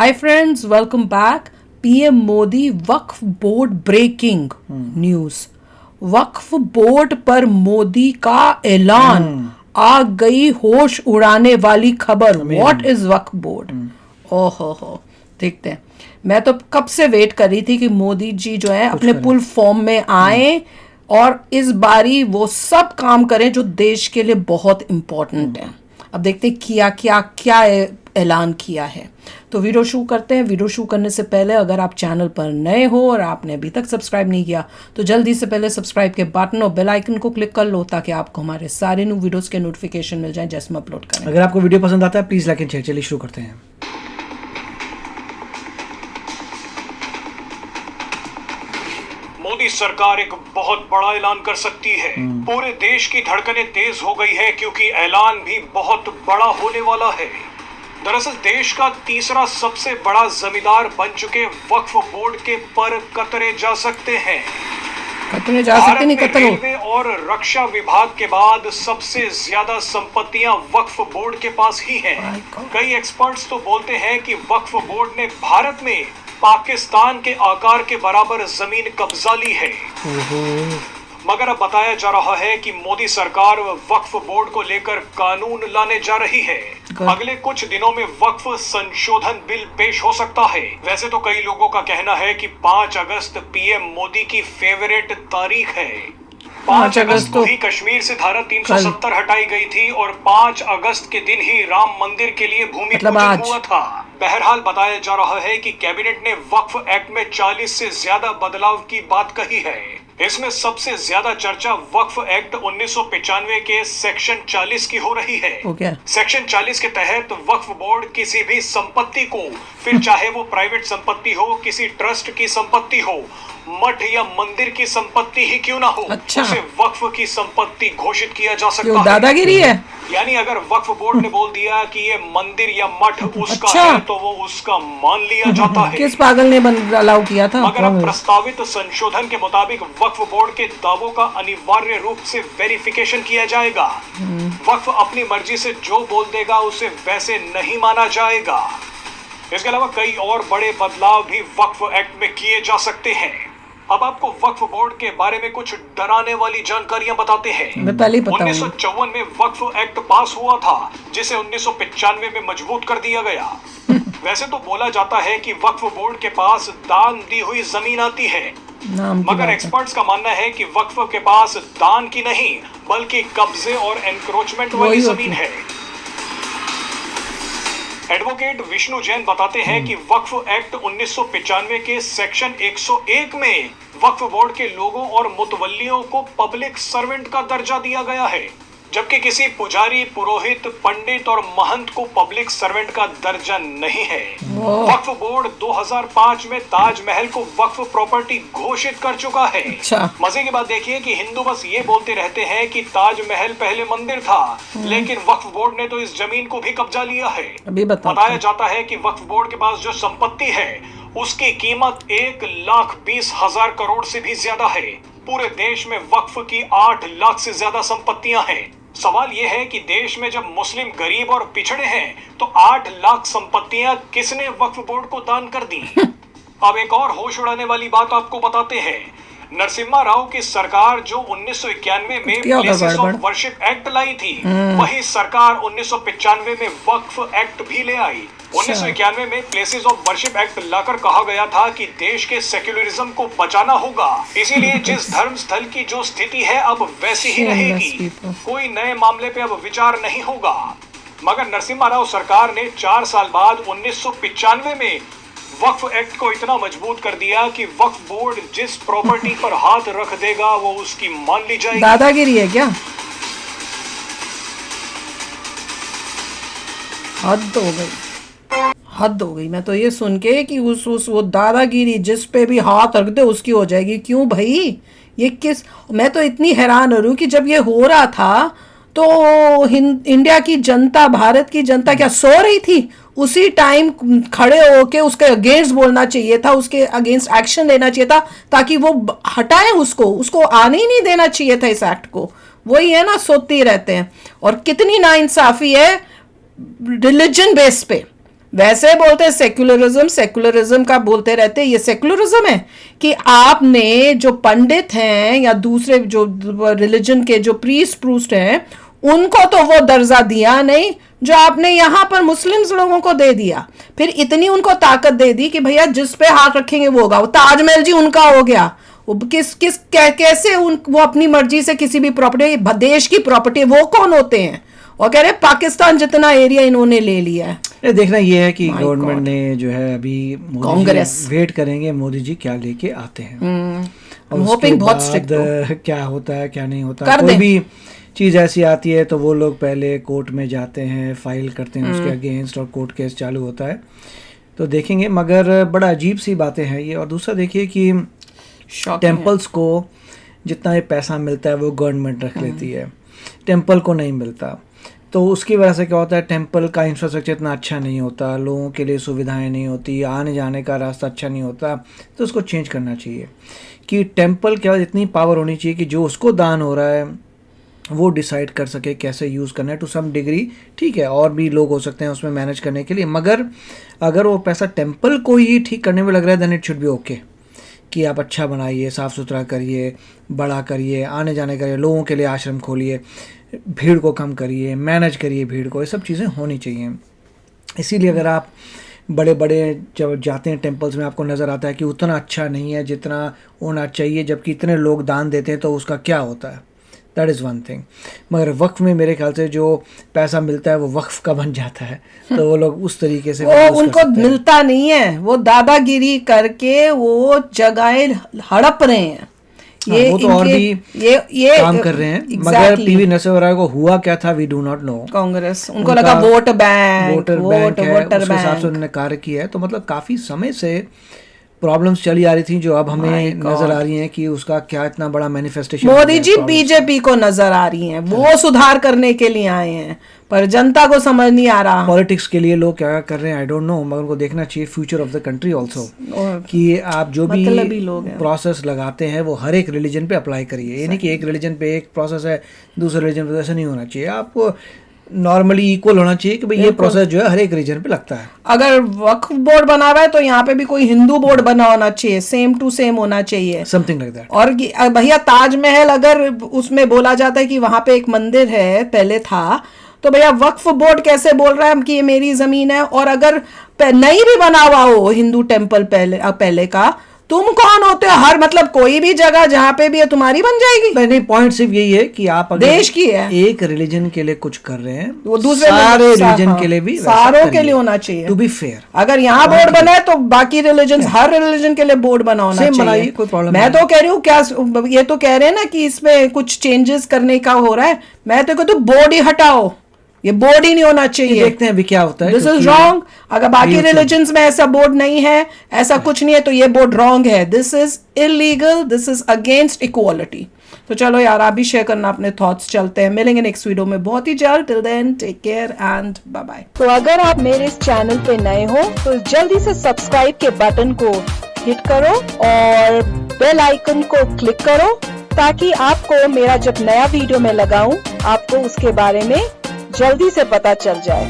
Hi friends, welcome back. PM Modi Waqf board breaking news. Waqf board पर मोदी का ऐलान, आ गई होश उड़ाने वाली खबर। What is Waqf board? ओहो, देखते हैं। मैं तो कब से वेट कर रही थी कि मोदी जी जो है अपने फुल फॉर्म में आए और इस बारी वो सब काम करें जो देश के लिए बहुत इम्पोर्टेंट है। अब देखते हैं क्या ऐलान किया है। तो वीडियो शुरू करते हैं। वीडियो शुरू करने से पहले अगर आप चैनल पर नए हो और आपने अभी तक सब्सक्राइब नहीं किया तो जल्दी से पहले सब्सक्राइब के बटन और बेल आइकन को क्लिक कर लो ताकि आपको हमारे सारे न्यू वीडियोस के नोटिफिकेशन मिल जाएं जैसे हम अपलोड करें। अगर आपको वीडियो पसंद आता है प्लीज लाइक एंड शेयर। चलिए शुरू करते हैं। मोदी सरकार एक बहुत बड़ा ऐलान कर सकती है। पूरे देश की धड़कनें तेज हो गई है क्योंकि ऐलान भी बहुत बड़ा होने वाला है। दरअसल देश का तीसरा सबसे बड़ा जमींदार बन चुके वक्फ बोर्ड के पर कतरे जा सकते हैं। भारत में रेलवे और रक्षा विभाग के बाद सबसे ज्यादा संपत्तियां वक्फ बोर्ड के पास ही हैं। कई एक्सपर्ट्स तो बोलते हैं कि वक्फ बोर्ड ने भारत में पाकिस्तान के आकार के बराबर जमीन कब्जा ली है। मगर अब बताया जा रहा है कि मोदी सरकार वक्फ बोर्ड को लेकर कानून लाने जा रही है। अगले कुछ दिनों में वक्फ संशोधन बिल पेश हो सकता है। वैसे तो कई लोगों का कहना है कि 5 अगस्त पीएम मोदी की फेवरेट तारीख है। 5 अगस्त को ही कश्मीर से धारा 370 हटाई गई थी और 5 अगस्त के दिन ही राम मंदिर के लिए भूमि पूजन हुआ था। बहरहाल बताया जा रहा है कि कैबिनेट ने वक्फ एक्ट में 40 से ज्यादा बदलाव की बात कही है। इसमें सबसे ज्यादा चर्चा वक्फ एक्ट 1995 के सेक्शन 40 की हो रही है। सेक्शन 40 के तहत वक्फ बोर्ड किसी भी संपत्ति को, फिर चाहे वो प्राइवेट संपत्ति हो, किसी ट्रस्ट की संपत्ति हो, मठ या मंदिर की संपत्ति ही क्यों ना हो, उसे वक्फ की संपत्ति घोषित किया जा सकता है। दादागिरी है। यानी अगर वक्फ बोर्ड ने बोल दिया कि ये मंदिर या मठ उसका है तो वो उसका मान लिया जाता है। किस पागल ने अलाउ किया था? मगर अब प्रस्तावित संशोधन के मुताबिक वक्फ बोर्ड के दावों का अनिवार्य रूप से वेरिफिकेशन किया जाएगा। वक्फ अपनी मर्जी से जो बोल देगा उसे वैसे नहीं माना जाएगा। इसके अलावा कई और बड़े बदलाव भी वक्फ एक्ट में किए जा सकते हैं। अब आपको वक्फ बोर्ड के बारे में कुछ डराने वाली जानकारियां बताते हैं। 1954 में वक्फ एक्ट पास हुआ था जिसे 1995 में मजबूत कर दिया गया। वैसे तो बोला जाता है कि वक्फ बोर्ड के पास दान दी हुई जमीन आती है, मगर एक्सपर्ट्स का मानना है कि वक्फ के पास दान की नहीं बल्कि कब्जे और एनक्रोचमेंट वाली जमीन है। एडवोकेट विष्णु जैन बताते हैं कि वक्फ एक्ट 1995 के सेक्शन 101 में वक्फ बोर्ड के लोगों और मुतवल्लियों को पब्लिक सर्वेंट का दर्जा दिया गया है, जबकि किसी पुजारी, पुरोहित, पंडित और महंत को पब्लिक सर्वेंट का दर्जा नहीं है। वक्फ बोर्ड 2005 में ताजमहल को वक्फ प्रॉपर्टी घोषित कर चुका है। मजे की बात देखिए कि हिंदू बस ये बोलते रहते हैं कि ताजमहल पहले मंदिर था, लेकिन वक्फ बोर्ड ने तो इस जमीन को भी कब्जा लिया है। बताया जाता है कि वक्फ बोर्ड के पास जो संपत्ति है उसकी कीमत 1,20,000 करोड़ से भी ज्यादा है। पूरे देश में वक्फ की 8 लाख से ज्यादा संपत्तियां हैं। सवाल यह है कि देश में जब मुस्लिम गरीब और पिछड़े हैं तो 8 लाख संपत्तियां किसने वक्फ बोर्ड को दान कर दी? अब एक और होश उड़ाने वाली बात आपको बताते हैं। नरसिम्हा राव की सरकार जो 1991 में प्लेसेस ऑफ वर्शिप एक्ट लाई थी, वही सरकार 1995 में वक्फ एक्ट भी ले आई। 1991 में प्लेसेस ऑफ वर्शिप एक्ट लाकर कहा गया था कि देश के सेक्युलरिज्म को बचाना होगा, इसीलिए जिस धर्म स्थल की जो स्थिति है अब वैसी ही रहेगी, कोई नए मामले पे अब विचार नहीं होगा। मगर नरसिम्हा राव सरकार ने 4 साल बाद 1995 में वक्फ एक्ट को इतना मजबूत कर दिया कि वक्फ बोर्ड जिस प्रॉपर्टी पर हाथ रख देगा वो उसकी मान ली जाएगी। दादागिरी है क्या? हद हो गई। मैं तो ये सुन के कि वो दादागिरी जिस पे भी हाथ रख दे उसकी हो जाएगी। क्यों भाई? ये किस? मैं तो इतनी हैरान हो रही हूँ कि जब ये हो रहा था तो इंडिया की जनता, भारत की जनता क्या सो रही थी? उसी टाइम खड़े होके उसके अगेंस्ट बोलना चाहिए था, उसके अगेंस्ट एक्शन लेना चाहिए था ताकि वो हटाए उसको आने ही नहीं देना चाहिए था इस एक्ट को। वही है ना, सोते रहते हैं। और कितनी नाइंसाफी है रिलीजन बेस पे। वैसे बोलते हैं सेक्युलरिज्म का बोलते रहते हैं, ये सेक्युलरिज्म है कि आपने जो पंडित हैं या दूसरे जो रिलीजन के जो प्रीस्ट हैं उनको तो वो दर्जा दिया नहीं जो आपने यहाँ पर मुस्लिम्स लोगों को दे दिया। फिर इतनी उनको ताकत दे दी कि भैया जिस पे हाथ रखेंगे वो होगा। वो ताजमहल जी उनका हो गया, वो कैसे वो अपनी मर्जी से किसी भी प्रॉपर्टी, देश की प्रॉपर्टी, वो कौन होते हैं? और कह रहे पाकिस्तान जितना एरिया इन्होंने ले लिया है। देखना ये है कि गवर्नमेंट ने जो है अभी कांग्रेस वेट करेंगे मोदी जी क्या लेके आते हैं और होपिंग बहुत स्ट्रिक्ट क्या होता है क्या नहीं होता। कोई भी चीज़ ऐसी आती है तो वो लोग पहले कोर्ट में जाते हैं, फाइल करते हैं उसके अगेंस्ट और कोर्ट केस चालू होता है, तो देखेंगे। मगर बड़ा अजीब सी बातें हैं ये। और दूसरा देखिए कि टेम्पल्स को जितना ये पैसा मिलता है वो गवर्नमेंट रख लेती है, टेम्पल को नहीं मिलता। तो उसकी वजह से क्या होता है, टेम्पल का इंफ्रास्ट्रक्चर इतना अच्छा नहीं होता, लोगों के लिए सुविधाएं नहीं होती, आने जाने का रास्ता अच्छा नहीं होता। तो उसको चेंज करना चाहिए कि टेम्पल के बाद इतनी पावर होनी चाहिए कि जो उसको दान हो रहा है वो डिसाइड कर सके कैसे यूज़ करना है। टू सम डिग्री ठीक है, और भी लोग हो सकते हैं उसमें मैनेज करने के लिए, मगर अगर वो पैसा टेम्पल को ही ठीक करने में लग रहा है then it should be okay कि आप अच्छा बनाइए, साफ़ सुथरा करिए, बड़ा करिए, आने जाने करिए, लोगों के लिए आश्रम खोलिए, भीड़ को कम करिए, मैनेज करिए भीड़ को, ये सब चीज़ें होनी चाहिए। इसीलिए अगर आप बड़े बड़े जब जाते हैं टेम्पल्स में आपको नज़र आता है कि उतना अच्छा नहीं है जितना होना चाहिए, जबकि इतने लोग दान देते हैं तो उसका क्या होता है, दैट इज़ वन थिंग। मगर वक्फ में मेरे ख्याल से जो पैसा मिलता है वो वक्फ का बन जाता है, तो वो लोग उस तरीके से वो उनको मिलता नहीं है, वो दादागिरी करके वो जगहें हड़प रहे हैं। ये वो तो और भी ये काम कर रहे हैं। मगर पीवी नरसिम्हा राव को हुआ क्या था we do not know. Congress उनको लगा वोट बैंक है, उस हिसाब से उन्होंने कार्य किया है। तो मतलब काफी समय से प्रॉब्लम्स चली आ रही थी जो अब हमें नजर आ रही हैं कि उसका क्या इतना बड़ा मैनिफेस्टेशन। मोदी जी बीजेपी को नजर आ रही हैं, वो सुधार करने के लिए आए हैं, पर जनता को समझ नहीं आ रहा। पॉलिटिक्स के लिए लोग क्या कर रहे हैं आई डोंट नो, मगर उनको देखना चाहिए future of the country also कि आप जो भी प्रोसेस लगाते हैं वो हर एक रिलीजन पे अप्लाई करिए। ये नहीं कि एक रिलीजन पे एक प्रोसेस है दूसरे रिलीजन पे, ऐसा नहीं होना चाहिए। आपको नॉर्मली इक्वल होना चाहिए कि भाई ये प्रोसेस जो है हर एक रीजन पे लगता है। अगर वक्फ बोर्ड बना हुआ है तो यहाँ पे भी कोई हिंदू बोर्ड बना होना चाहिए, सेम टू सेम होना चाहिए, समथिंग लाइक दैट। और भैया ताजमहल अगर उसमें बोला जाता है कि वहां पे एक मंदिर है पहले था, तो भैया वक्फ बोर्ड कैसे बोल रहा है कि ये मेरी जमीन है? और अगर नहीं भी बना हुआ हो हिंदू टेम्पल पहले का, तुम कौन होते हो? हर मतलब कोई भी जगह जहाँ पे भी है तुम्हारी बन जाएगी। नहीं, पॉइंट सिर्फ यही है कि आप अगर देश की है, एक रिलीजन के लिए कुछ कर रहे हैं वो दूसरे सारे रिलीजन के लिए भी सारों के लिए होना चाहिए, टू बी फेयर। अगर यहाँ बोर्ड बना है तो बाकी रिलीजन, हर रिलीजन के लिए बोर्ड बना होना चाहिए। कोई प्रॉब्लम मैं तो कह रही हूँ, क्या ये तो कह रहे हैं ना कि इसमें कुछ चेंजेस करने का हो रहा है, मैं तो कहती हूँ बोर्ड ही हटाओ, ये बोर्ड ही नहीं होना चाहिए। देखते हैं अभी क्या होता है। This is wrong. अगर बाकी रिलीजन्स में ऐसा बोर्ड नहीं है, ऐसा कुछ नहीं है, तो ये बोर्ड रॉन्ग है। This is illegal, this is against equality. तो चलो यार, आप भी शेयर करना अपने थॉट्स। चलते हैं, मिलेंगे नेक्स्ट वीडियो में बहुत ही जल्द। Till then take care and bye bye. तो अगर आप मेरे इस चैनल पे नए हो तो जल्दी से सब्सक्राइब के बटन को हिट करो और बेल आइकन को क्लिक करो, ताकि आपको मेरा जब नया वीडियो मैं लगाऊं आपको उसके बारे में जल्दी से पता चल जाए।